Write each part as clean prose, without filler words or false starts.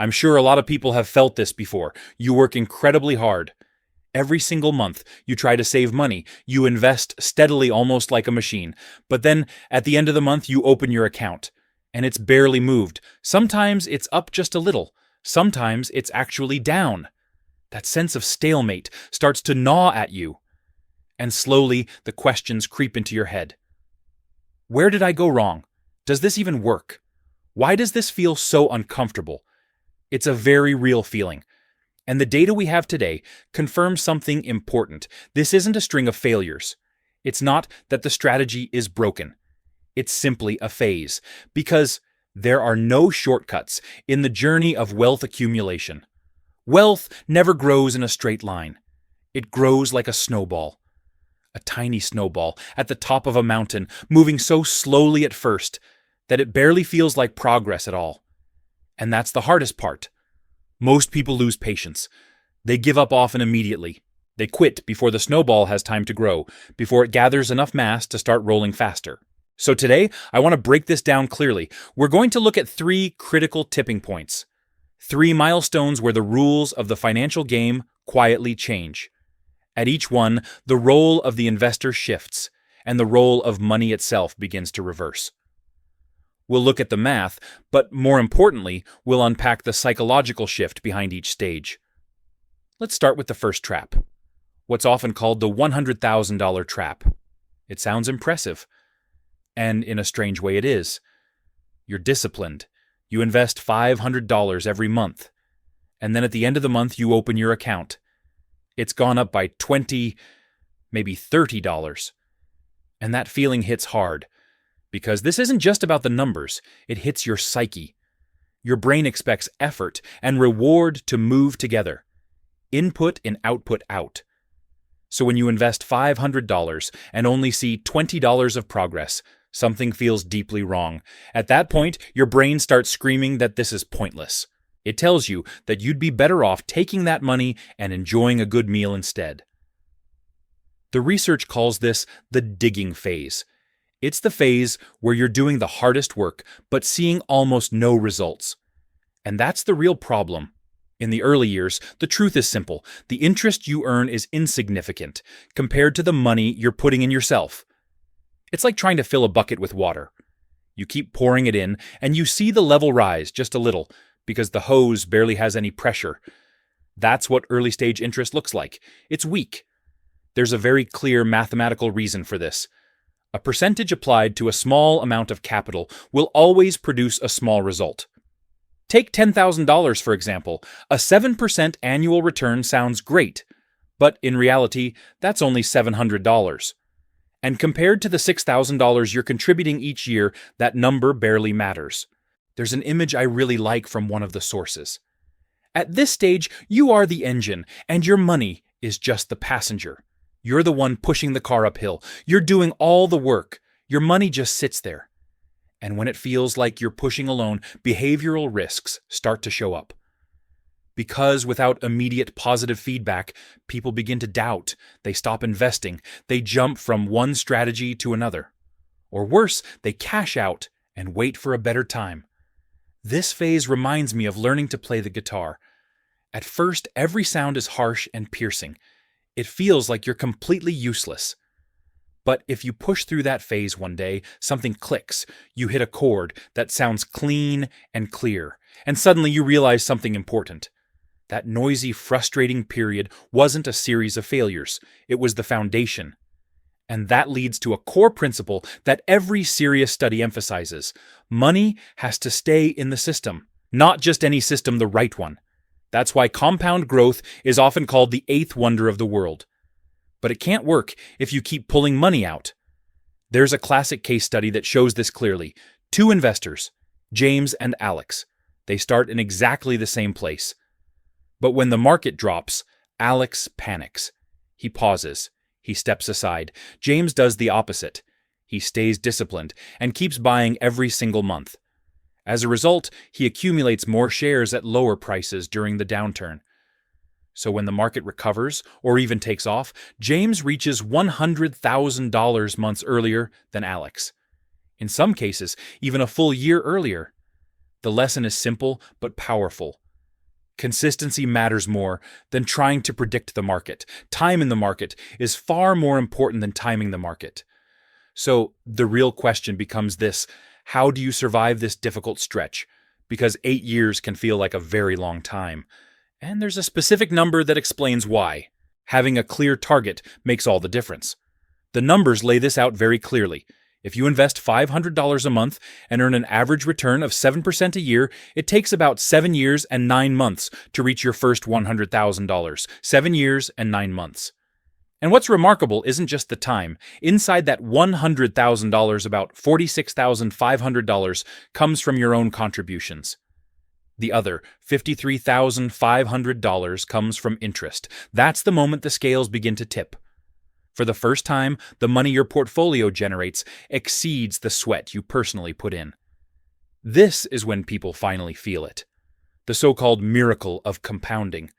I'm sure a lot of people have felt this before. You work incredibly hard. Every single month, you try to save money. You invest steadily, almost like a machine. But then, at the end of the month, you open your account, and it's barely moved. Sometimes it's up just a little. Sometimes it's actually down. That sense of stalemate starts to gnaw at you. And slowly, the questions creep into your head. Where did I go wrong? Does this even work? Why does this feel so uncomfortable? It's a very real feeling. And the data we have today confirms something important. This isn't a string of failures. It's not that the strategy is broken. It's simply a phase, because there are no shortcuts in the journey of wealth accumulation. Wealth never grows in a straight line. It grows like a snowball. A tiny snowball at the top of a mountain, moving so slowly at first that it barely feels like progress at all. And that's the hardest part. Most people lose patience. They give up often immediately. They quit before the snowball has time to grow, before it gathers enough mass to start rolling faster. So today, I want to break this down clearly. We're going to look at 3 critical tipping points. 3 milestones where the rules of the financial game quietly change. At each one, the role of the investor shifts, and the role of money itself begins to reverse. We'll look at the math, but more importantly, we'll unpack the psychological shift behind each stage. Let's start with the first trap, what's often called the $100,000 trap. It sounds impressive, and in a strange way it is. You're disciplined. You invest $500 every month, and then at the end of the month you open your account. It's gone up by $20, maybe $30, and that feeling hits hard. Because this isn't just about the numbers, it hits your psyche. Your brain expects effort and reward to move together. Input and output out. So when you invest $500 and only see $20 of progress, something feels deeply wrong. At that point, your brain starts screaming that this is pointless. It tells you that you'd be better off taking that money and enjoying a good meal instead. The research calls this the digging phase. It's the phase where you're doing the hardest work, but seeing almost no results. And that's the real problem. In the early years, the truth is simple. The interest you earn is insignificant compared to the money you're putting in yourself. It's like trying to fill a bucket with water. You keep pouring it in, and you see the level rise just a little, because the hose barely has any pressure. That's what early-stage interest looks like. It's weak. There's a very clear mathematical reason for this. A percentage applied to a small amount of capital will always produce a small result. Take $10,000, for example. A 7% annual return sounds great, but in reality, that's only $700. And compared to the $6,000 you're contributing each year, that number barely matters. There's an image I really like from one of the sources. At this stage, you are the engine, and your money is just the passenger. You're the one pushing the car uphill. You're doing all the work. Your money just sits there. And when it feels like you're pushing alone, behavioral risks start to show up. Because without immediate positive feedback, people begin to doubt. They stop investing. They jump from one strategy to another. Or worse, they cash out and wait for a better time. This phase reminds me of learning to play the guitar. At first, every sound is harsh and piercing. It feels like you're completely useless. But if you push through that phase one day, something clicks. You hit a chord that sounds clean and clear, and suddenly you realize something important. That noisy, frustrating period wasn't a series of failures. It was the foundation. And that leads to a core principle that every serious study emphasizes. Money has to stay in the system, not just any system, the right one. That's why compound growth is often called the 8th wonder of the world. But it can't work if you keep pulling money out. There's a classic case study that shows this clearly. 2 investors, James and Alex. They start in exactly the same place. But when the market drops, Alex panics. He pauses. He steps aside. James does the opposite. He stays disciplined and keeps buying every single month. As a result, he accumulates more shares at lower prices during the downturn. So when the market recovers, or even takes off, James reaches $100,000 months earlier than Alex. In some cases, even a full year earlier. The lesson is simple but powerful. Consistency matters more than trying to predict the market. Time in the market is far more important than timing the market. So the real question becomes this: how do you survive this difficult stretch? Because 8 years can feel like a very long time. And there's a specific number that explains why. Having a clear target makes all the difference. The numbers lay this out very clearly. If you invest $500 a month and earn an average return of 7% a year, it takes about 7 years and 9 months to reach your first $100,000. 7 years and 9 months. And what's remarkable isn't just the time. Inside that $100,000, about $46,500 comes from your own contributions. The other $53,500 comes from interest. That's the moment the scales begin to tip. For the first time, the money your portfolio generates exceeds the sweat you personally put in. This is when people finally feel it. The so-called miracle of compounding.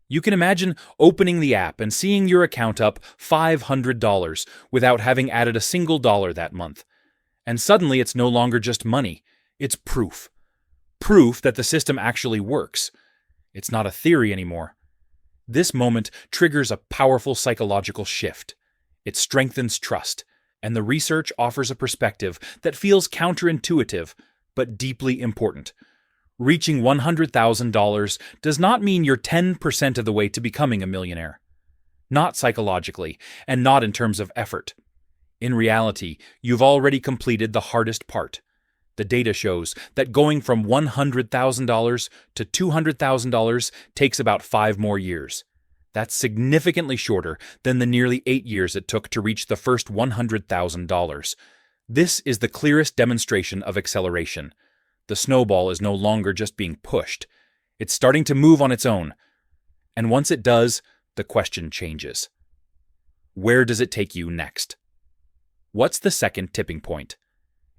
You can imagine opening the app and seeing your account up $500 without having added a single dollar that month. And suddenly it's no longer just money, it's proof. Proof that the system actually works. It's not a theory anymore. This moment triggers a powerful psychological shift. It strengthens trust, and the research offers a perspective that feels counterintuitive, but deeply important. Reaching $100,000 does not mean you're 10% of the way to becoming a millionaire. Not psychologically, and not in terms of effort. In reality, you've already completed the hardest part. The data shows that going from $100,000 to $200,000 takes about 5 more years. That's significantly shorter than the nearly 8 years it took to reach the first $100,000. This is the clearest demonstration of acceleration. The snowball is no longer just being pushed. It's starting to move on its own. And once it does, the question changes. Where does it take you next? What's the second tipping point?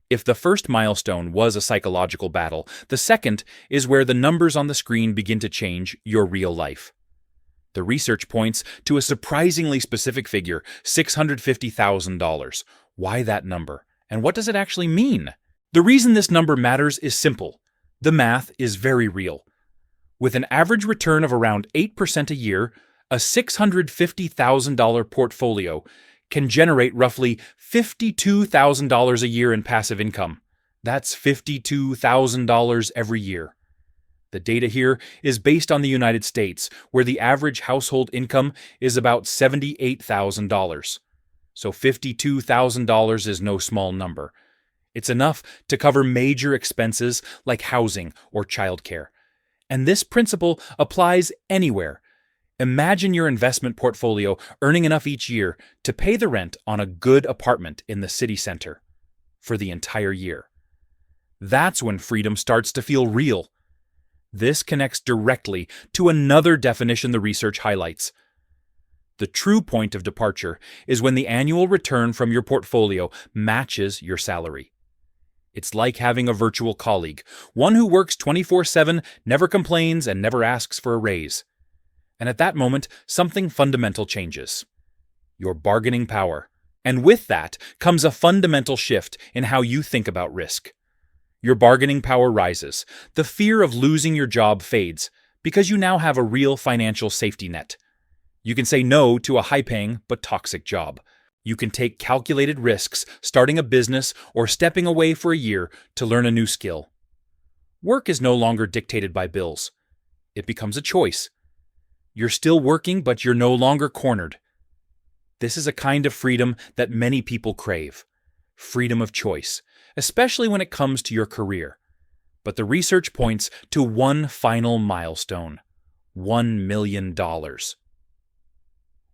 If the first milestone was a psychological battle, the second is where the numbers on the screen begin to change your real life. The research points to a surprisingly specific figure, $650,000. Why that number? And what does it actually mean? The reason this number matters is simple. The math is very real. With an average return of around 8% a year, a $650,000 portfolio can generate roughly $52,000 a year in passive income. That's $52,000 every year. The data here is based on the United States, where the average household income is about $78,000. So $52,000 is no small number. It's enough to cover major expenses like housing or childcare. And this principle applies anywhere. Imagine your investment portfolio earning enough each year to pay the rent on a good apartment in the city center for the entire year. That's when freedom starts to feel real. This connects directly to another definition the research highlights. The true point of departure is when the annual return from your portfolio matches your salary. It's like having a virtual colleague, one who works 24/7, never complains, and never asks for a raise. And at that moment, something fundamental changes. Your bargaining power. And with that comes a fundamental shift in how you think about risk. Your bargaining power rises. The fear of losing your job fades because you now have a real financial safety net. You can say no to a high-paying but toxic job. You can take calculated risks, starting a business or stepping away for a year to learn a new skill. Work is no longer dictated by bills. It becomes a choice. You're still working, but you're no longer cornered. This is a kind of freedom that many people crave. Freedom of choice, especially when it comes to your career. But the research points to one final milestone: $1 million.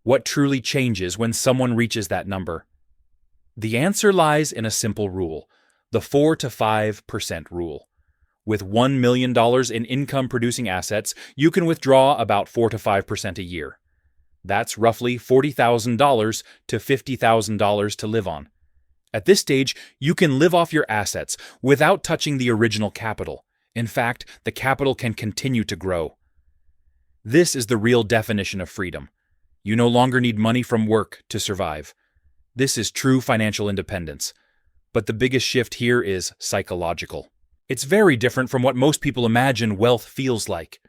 What truly changes when someone reaches that number? The answer lies in a simple rule, the 4 to 5% rule. With $1 million in income-producing assets, you can withdraw about 4 to 5% a year. That's roughly $40,000 to $50,000 to live on. At this stage, you can live off your assets without touching the original capital. In fact, the capital can continue to grow. This is the real definition of freedom. You no longer need money from work to survive. This is true financial independence. But the biggest shift here is psychological. It's very different from what most people imagine wealth feels like.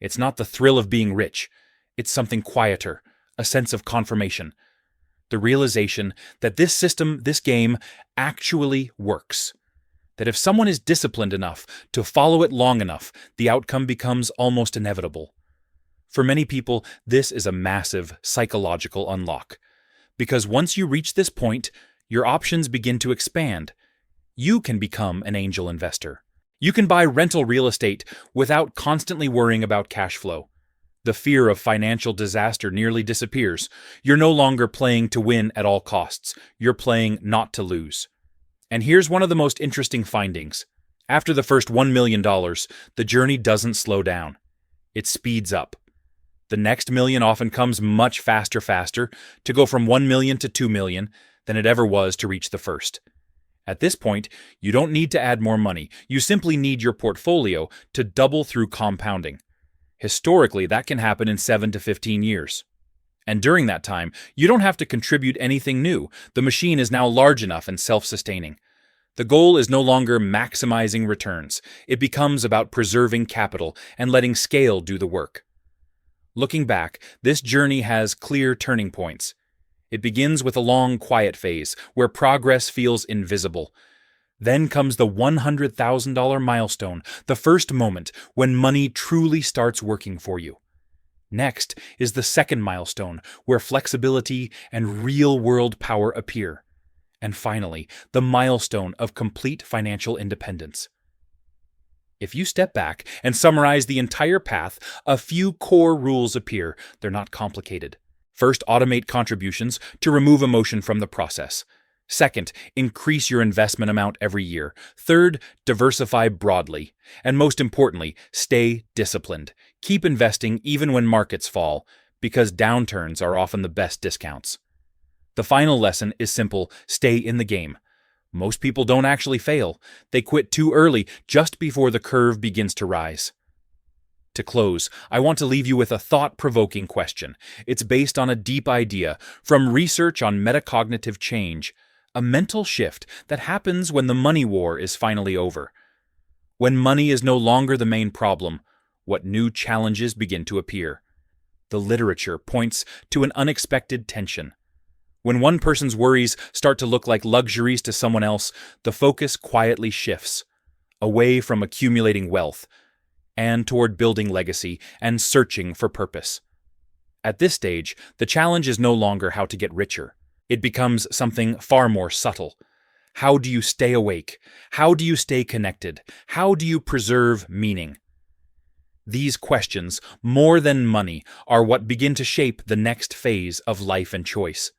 It's not the thrill of being rich. It's something quieter, a sense of confirmation. The realization that this system, this game, actually works. That if someone is disciplined enough to follow it long enough, the outcome becomes almost inevitable. For many people, this is a massive psychological unlock. Because once you reach this point, your options begin to expand. You can become an angel investor. You can buy rental real estate without constantly worrying about cash flow. The fear of financial disaster nearly disappears. You're no longer playing to win at all costs. You're playing not to lose. And here's one of the most interesting findings. After the first $1 million, the journey doesn't slow down. It speeds up. The next million often comes much faster to go from 1 million to 2 million than it ever was to reach the first. At this point, you don't need to add more money. You simply need your portfolio to double through compounding. Historically, that can happen in 7 to 15 years. And during that time, you don't have to contribute anything new. The machine is now large enough and self-sustaining. The goal is no longer maximizing returns. It becomes about preserving capital and letting scale do the work. Looking back, this journey has clear turning points. It begins with a long, quiet phase where progress feels invisible. Then comes the $100,000 milestone, the first moment when money truly starts working for you. Next is the second milestone, where flexibility and real-world power appear. And finally, the milestone of complete financial independence. If you step back and summarize the entire path, a few core rules appear. They're not complicated. First, automate contributions to remove emotion from the process. Second, increase your investment amount every year. Third, diversify broadly. And most importantly, stay disciplined. Keep investing even when markets fall, because downturns are often the best discounts. The final lesson is simple: stay in the game. Most people don't actually fail. They quit too early, just before the curve begins to rise. To close, I want to leave you with a thought-provoking question. It's based on a deep idea from research on metacognitive change, a mental shift that happens when the money war is finally over. When money is no longer the main problem, what new challenges begin to appear? The literature points to an unexpected tension. When one person's worries start to look like luxuries to someone else, the focus quietly shifts, away from accumulating wealth, and toward building legacy and searching for purpose. At this stage, the challenge is no longer how to get richer. It becomes something far more subtle. How do you stay awake? How do you stay connected? How do you preserve meaning? These questions, more than money, are what begin to shape the next phase of life and choice.